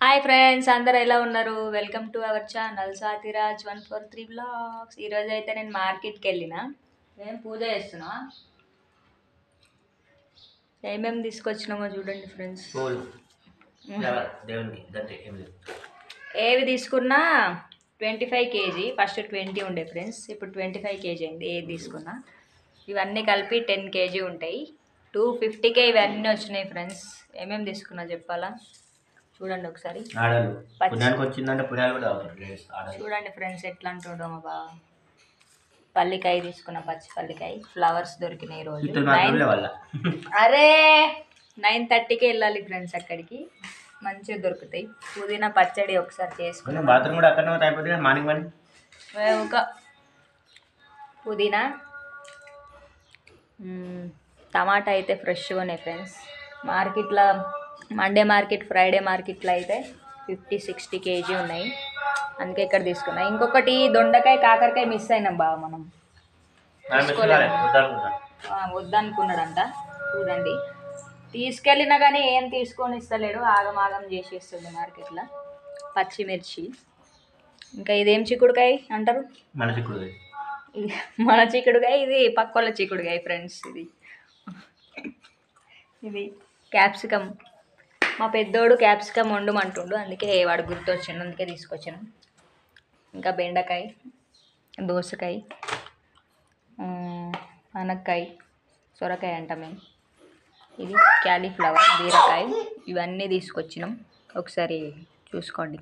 Hi friends, అందరు ఎలా ఉన్నారు? Welcome to our channel Satiraj 143 blogs. ఈరోజు అయితే నేను మార్కెట్కి వెళ్ళిన. నేను పూజ చేస్తున్నా. ఏమేమి తీసుకొచ్చినామో చూడండి ఫ్రెండ్స్. ఏవి తీసుకున్నా 25 kg. ఫస్ట్ 20 ఉండే ఫ్రెండ్స్, ఇప్పుడు 25 kg అయింది. ఏది తీసుకున్నా ఇవన్నీ కలిపి 10 kg ఉంటాయి. 250K ఇవన్నీ వచ్చినాయి ఫ్రెండ్స్. ఏమేమి తీసుకున్నా చెప్పాలా? చూడండి ఒకసారి. చూడండి ఫ్రెండ్స్ ఎట్లా అంటుండో మా బావ. పల్లికాయ తీసుకున్న, పచ్చి పల్లికాయ. ఫ్లవర్స్ దొరికినాయి రోజు. అరే 9:30కి వెళ్ళాలి ఫ్రెండ్స్ అక్కడికి. మంచిగా దొరుకుతాయి. పుదీనా పచ్చడి ఒకసారి చేసుకున్నాం. ఒక పుదీనా, టమాటా అయితే ఫ్రెష్గా ఉన్నాయి ఫ్రెండ్స్. మార్కెట్లో మండే మార్కెట్, ఫ్రైడే మార్కెట్లో అయితే 50-60 kg ఉన్నాయి. అందుకే ఇక్కడ తీసుకున్నా. ఇంకొకటి దొండకాయ, కాకరకాయ మిస్ అయినాం బాగా. మనం వద్దనుకున్నాడంట. చూడండి, తీసుకెళ్ళినా కానీ ఏం తీసుకొని ఇస్తలేడు. ఆగమాగం చేసేస్తుంది మార్కెట్లో. పచ్చిమిర్చి, ఇంకా ఇదేం చిక్కుడుకాయ అంటారు? మన చిక్కుడుకాయ. ఇది పక్కోళ్ళ చిక్కుడుకాయ ఫ్రెండ్స్. ఇది క్యాప్సికమ్. మా పెద్దోడు క్యాప్సికమ్ వండమంటుండు, అందుకే వాడు గుర్తొచ్చిండు, అందుకే తీసుకొచ్చాను. ఇంకా బెండకాయ, దోసకాయ, అనక్కాయ, సొరకాయ అంట మేము. ఇది క్యాలీఫ్లవర్, బీరకాయ. ఇవన్నీ తీసుకొచ్చినాం. ఒకసారి చూసుకోండి.